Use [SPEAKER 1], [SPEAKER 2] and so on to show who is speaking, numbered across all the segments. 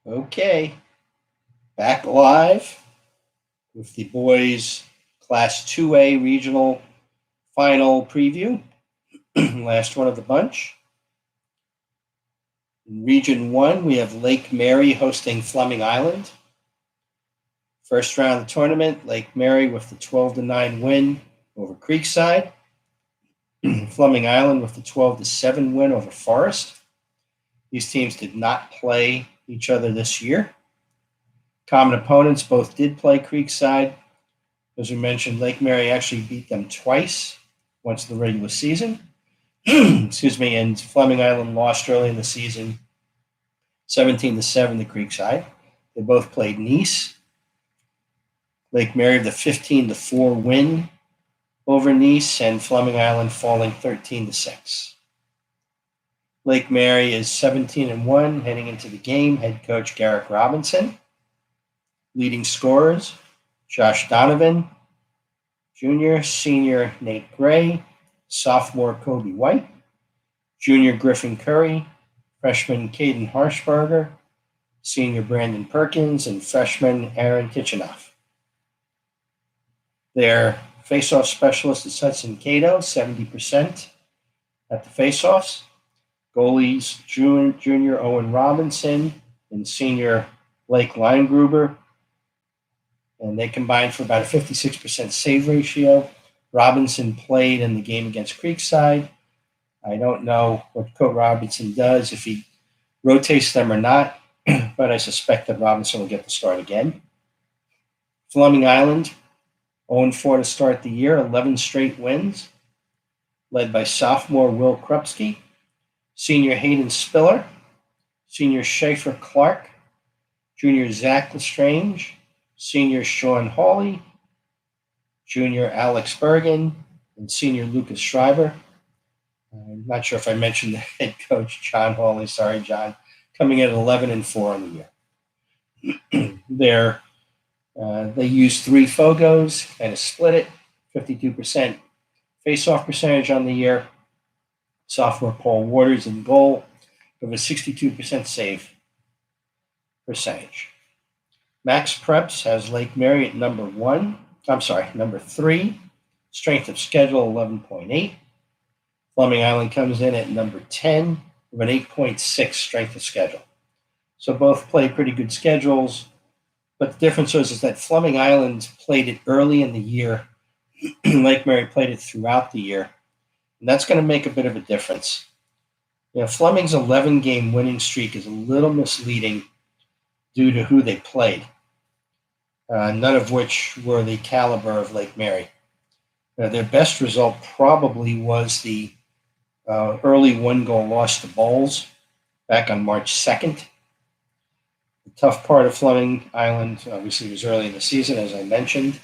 [SPEAKER 1] Okay, back live with the boys Class 2A regional final preview. Last one of the bunch. In Region 1, we have Lake Mary hosting Fleming Island. First round of the tournament, Lake Mary with the 12-9 win over Creekside. Fleming Island with the 12-7 win over Forest. These teams did not play each other this year. Common opponents both did play Creekside. As we mentioned, Lake Mary actually beat them twice, once in the regular season. Excuse me, and Fleming Island lost early in the season, 17-7 to Creekside. They both played Nice. Lake Mary the 15-4 win over Nice, and Fleming Island falling 13-6. Lake Mary is 17-1 heading into the game. Head coach Garrick Robinson. Leading scorers, Josh Donovan, junior, senior Nate Gray, sophomore Kobe White, junior Griffin Curry, freshman Caden Harshberger, senior Brandon Perkins, and freshman Aaron Kitchenoff. Their faceoff specialist is Hudson Cato, 70% at the faceoffs. Goalies, junior Owen Robinson and senior Blake Liengruber. And they combined for about a 56% save ratio. Robinson played in the game against Creekside. I don't know what Coach Robinson does, if he rotates them or not, but I suspect that Robinson will get the start again. Fleming Island, 0-4 to start the year, 11 straight wins, led by sophomore Will Krupski, senior Hayden Spiller, senior Schaefer Clark, junior Zach Lestrange, senior Sean Hawley, junior Alex Bergen, and senior Lucas Schreiber. I'm not sure if I mentioned the head coach, John Hawley. Sorry, John. Coming in at 11-4 on the year. They used 3 Fogos, kind of split it, 52% face-off percentage on the year. Sophomore Paul Waters in goal with a 62% save percentage. Max Preps has Lake Mary at number 3. Strength of schedule, 11.8. Fleming Island comes in at number 10 with an 8.6 strength of schedule. So both play pretty good schedules, but the difference is that Fleming Island played it early in the year. Lake Mary played it throughout the year, and that's going to make a bit of a difference. Fleming's 11-game winning streak is a little misleading due to who they played, none of which were the caliber of Lake Mary. Their best result probably was the early 1-goal loss to Bowles back on March 2nd. The tough part of Fleming Island, obviously, was early in the season, as I mentioned.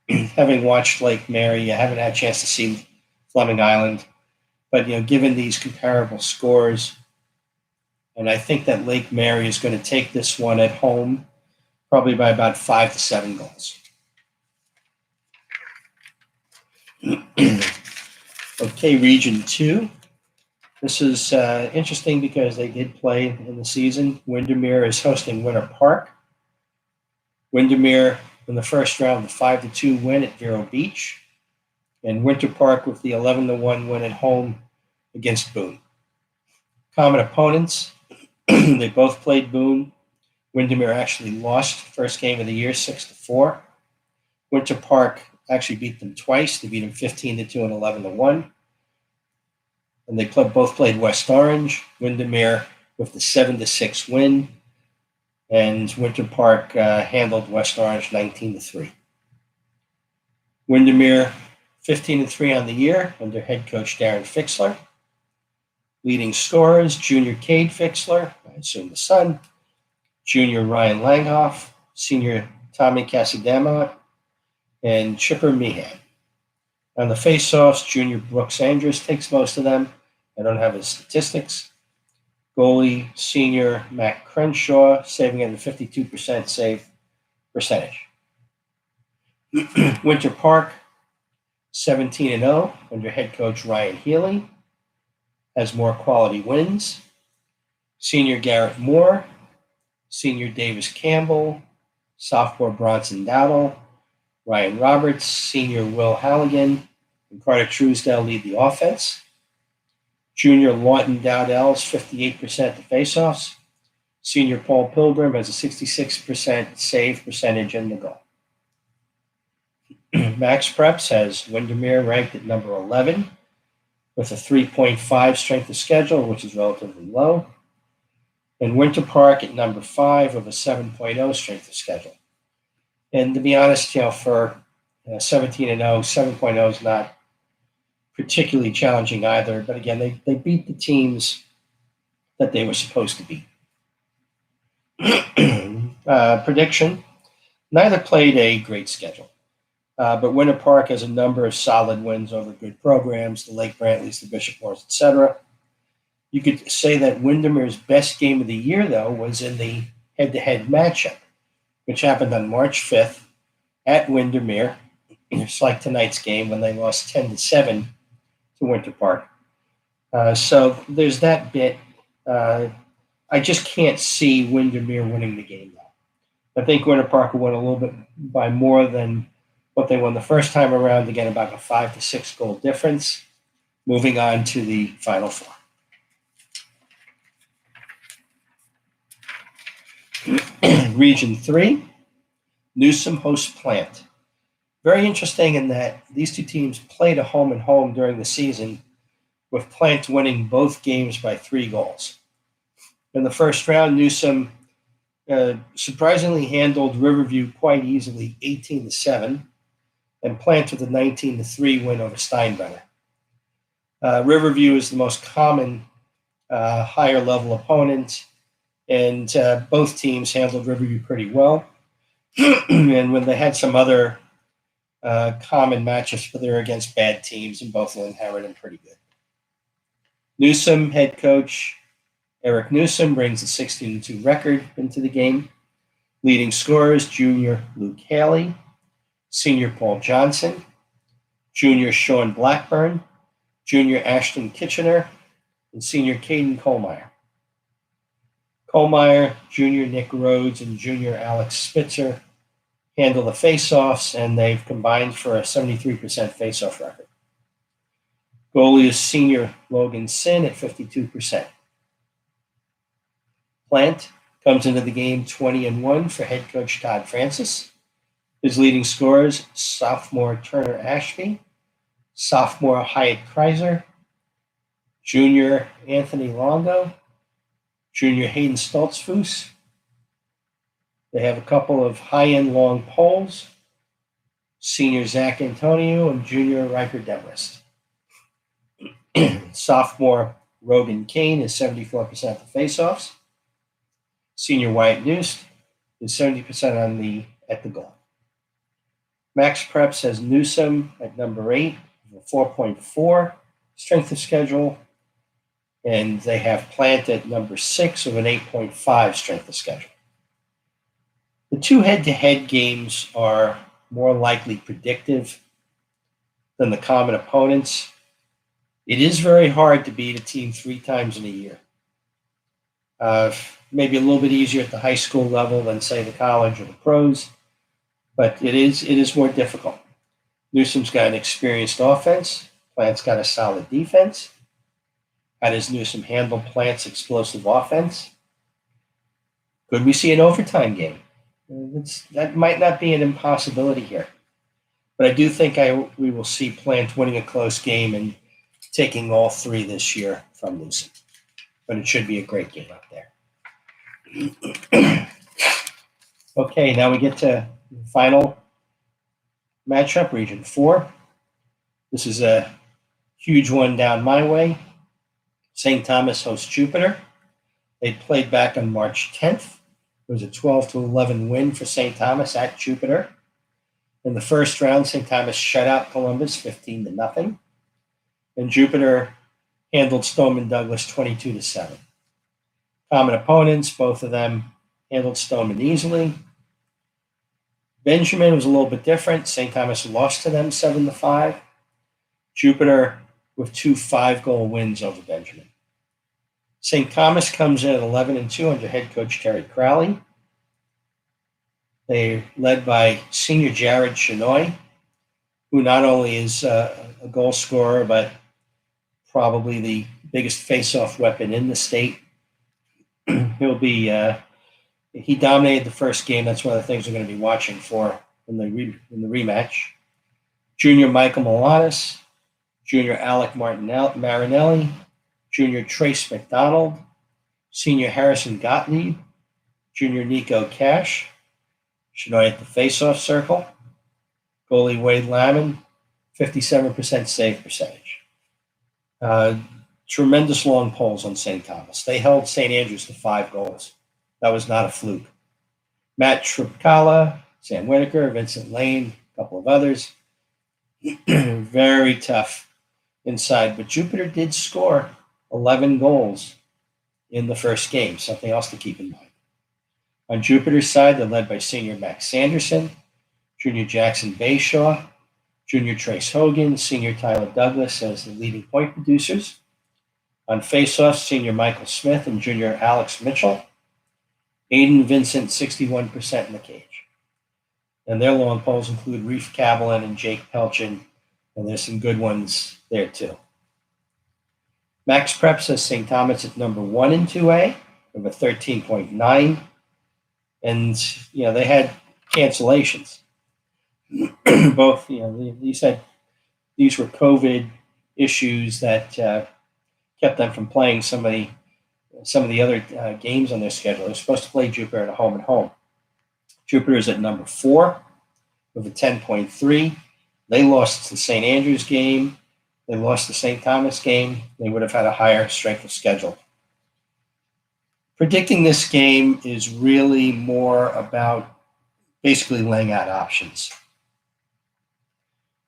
[SPEAKER 1] Having watched Lake Mary, I haven't had a chance to see Fleming Island, but given these comparable scores, and I think that Lake Mary is going to take this one at home, probably by about 5 to 7 goals. Okay, Region 2. This is interesting because they did play in the season. Windermere is hosting Winter Park. Windermere in the first round, the 5-2 win at Vero Beach. And Winter Park with the 11-1 win at home against Boone. Common opponents, they both played Boone. Windermere actually lost first game of the year, 6-4. Winter Park actually beat them twice. They beat them 15-2 and 11-1. And they both played West Orange. Windermere with the 7-6 win, and Winter Park handled West Orange 19-3. Windermere 15-3 on the year under head coach Darren Fixler. Leading scorers, junior Cade Fixler, I assume the son, junior Ryan Langhoff, senior Tommy Casadema, and Chipper Meehan. On the faceoffs, junior Brooks Andrews takes most of them. I don't have his statistics. Goalie, senior Matt Crenshaw, saving at a 52% save percentage. Winter Park, 17-0 under head coach Ryan Healy, has more quality wins. Senior Garrett Moore, senior Davis Campbell, sophomore Bronson Dowdle, Ryan Roberts, senior Will Halligan, and Carter Truesdale lead the offense. Junior Lawton Dowdell is 58% at the faceoffs. Senior Paul Pilgrim has a 66% save percentage in the goal. Max Preps has Windermere ranked at number 11 with a 3.5 strength of schedule, which is relatively low. And Winter Park at number 5 with a 7.0 strength of schedule. And to be honest, for 17-0, 7.0 is not particularly challenging either. But again, they beat the teams that they were supposed to beat. Prediction: neither played a great schedule. But Winter Park has a number of solid wins over good programs, the Lake Brantleys, the Bishop Moores, etc. You could say that Windermere's best game of the year, though, was in the head-to-head matchup, which happened on March 5th at Windermere. It's like tonight's game when they lost 10-7 to Winter Park. So there's that bit. I just can't see Windermere winning the game now. I think Winter Park will win a little bit by more than what they won the first time around, again, about a 5 to 6 goal difference. Moving on to the Final Four. Region 3, Newsom hosts Plant. Very interesting in that these two teams played a home and home during the season, with Plant winning both games by 3 goals. In the first round, Newsom surprisingly handled Riverview quite easily, 18-7, and Plant with a 19-3 win over Steinbrenner. Riverview is the most common higher level opponent, and both teams handled Riverview pretty well. And when they had some other common matches, but they were against bad teams, and both of them hammered them pretty good. Newsom head coach Eric Newsom brings a 16-2 record into the game. Leading scorers, junior Luke Haley, senior Paul Johnson, junior Sean Blackburn, junior Ashton Kitchener, and senior Caden Kohlmeyer. Kohlmeyer, junior Nick Rhodes, and junior Alex Spitzer handle the faceoffs, and they've combined for a 73% faceoff record. Goalie is senior Logan Sin at 52%. Plant comes into the game 20-1 for head coach Todd Francis. His leading scorers, sophomore Turner Ashby, sophomore Hyatt Kreiser, junior Anthony Longo, junior Hayden Stoltzfus. They have a couple of high-end long poles, senior Zach Antonio and junior Riker Demarest. Sophomore Rogan Kane is 74% of the faceoffs. Senior Wyatt Newst is 70% at the goal. Max Preps has Newsom at number 8 with a 4.4 strength of schedule, and they have Plant at number 6 with an 8.5 strength of schedule. The two head-to-head games are more likely predictive than the common opponents. It is very hard to beat a team 3 times in a year. Maybe a little bit easier at the high school level than, say, the college or the pros, but it is more difficult. Newsom's got an experienced offense. Plant's got a solid defense. How does Newsom handle Plant's explosive offense? Could we see an overtime game? That might not be an impossibility here. But I do think we will see Plant winning a close game and taking all 3 this year from Newsom. But it should be a great game out there. Okay, now we get to the final matchup, Region 4. This is a huge one down my way. St. Thomas hosts Jupiter. They played back on March 10th. It was a 12-11 win for St. Thomas at Jupiter. In the first round, St. Thomas shut out Columbus 15-0. And Jupiter handled Stoneman Douglas 22-7. Common opponents, both of them handled Stoneman easily. Benjamin was a little bit different. St. Thomas lost to them 7-5. Jupiter with 2 5-goal wins over Benjamin. St. Thomas comes in at 11-2 under head coach Terry Crowley. They're led by senior Jared Chenoy, who not only is a goal scorer, but probably the biggest face-off weapon in the state. He dominated the first game. That's one of the things we're going to be watching for in the rematch. Junior Michael Milanis, junior Alec Marinelli, junior Trace McDonald, senior Harrison Gottlieb, junior Nico Cash, Chenoy at the face-off circle, goalie Wade Lamon, 57% save percentage. Tremendous long poles on St. Thomas. They held St. Andrews to 5 goals. That was not a fluke. Matt Tripkala, Sam Whitaker, Vincent Lane, a couple of others. Very tough inside. But Jupiter did score 11 goals in the first game, something else to keep in mind. On Jupiter's side, they're led by senior Max Sanderson, junior Jackson Bayshaw, junior Trace Hogan, senior Tyler Douglas as the leading point producers. On faceoffs, senior Michael Smith and junior Alex Mitchell. Aiden Vincent, 61% in the cage. And their long poles include Reef Cabalin and Jake Pelchin, and there's some good ones there too. Max Prep says St. Thomas at number 1 in 2A with a 13.9. And, they had cancellations. Both, you said these were COVID issues that kept them from playing some of the other games on their schedule. They're supposed to play Jupiter at a home and home. Jupiter is at number 4 with a 10.3. They lost the St. Andrews game. They lost the St. Thomas game. They would have had a higher strength of schedule. Predicting this game is really more about basically laying out options.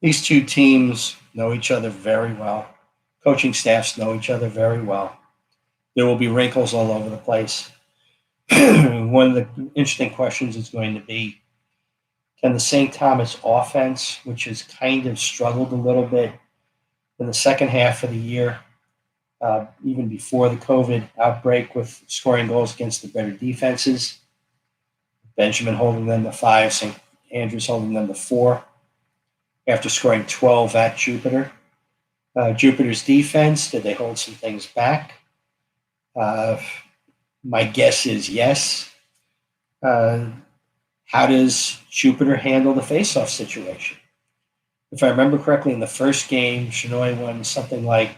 [SPEAKER 1] These two teams know each other very well. Coaching staffs know each other very well. There will be wrinkles all over the place. One of the interesting questions is going to be, can the St. Thomas offense, which has kind of struggled a little bit in the second half of the year, even before the COVID outbreak, with scoring goals against the better defenses, Benjamin holding them to 5, St. Andrews holding them to 4, after scoring 12 at Jupiter. Jupiter's defense, did they hold some things back? My guess is yes. How does Jupiter handle the faceoff situation? If I remember correctly, in the first game, Chenoy won something like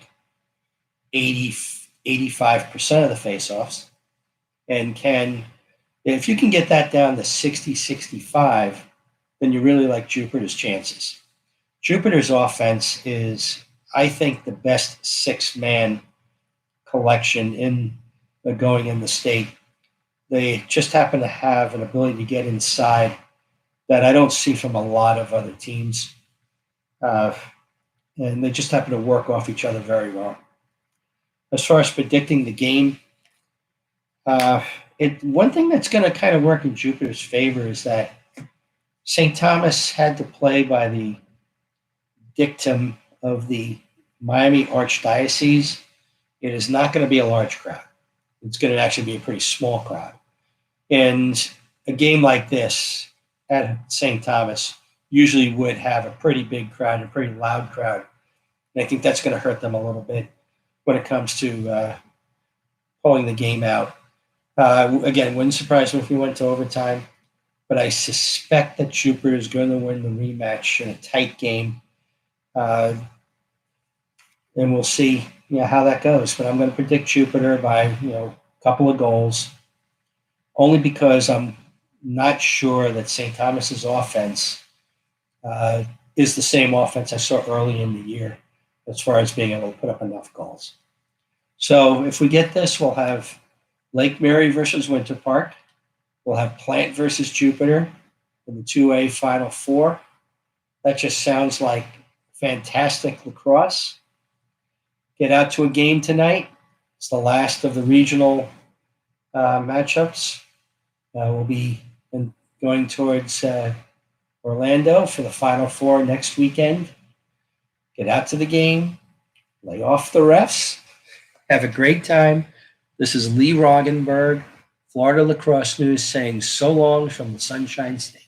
[SPEAKER 1] 85% of the faceoffs. And if you can get that down to 60-65, then you really like Jupiter's chances. Jupiter's offense is, I think, the best 6-man collection going in the state. They just happen to have an ability to get inside that I don't see from a lot of other teams. And they just happen to work off each other very well. As far as predicting the game, one thing that's going to kind of work in Jupiter's favor is that St. Thomas had to play by the dictum of the Miami Archdiocese. It is not going to be a large crowd. It's going to actually be a pretty small crowd. And a game like this at St. Thomas usually would have a pretty big crowd, a pretty loud crowd. And I think that's going to hurt them a little bit when it comes to pulling the game out. Again, wouldn't surprise me if we went to overtime, but I suspect that Jupiter is going to win the rematch in a tight game. And we'll see how that goes. But I'm going to predict Jupiter by a couple of goals, only because I'm not sure that St. Thomas's offense is the same offense I saw early in the year as far as being able to put up enough goals. So if we get this, we'll have Lake Mary versus Winter Park. We'll have Plant versus Jupiter in the 2A Final Four. That just sounds like fantastic lacrosse. Get out to a game tonight. It's the last of the regional matchups. We'll be going towards Orlando for the Final Four next weekend. Get out to the game, lay off the refs, have a great time, This is Lee Roggenberg, Florida Lacrosse News, saying so long from the Sunshine State.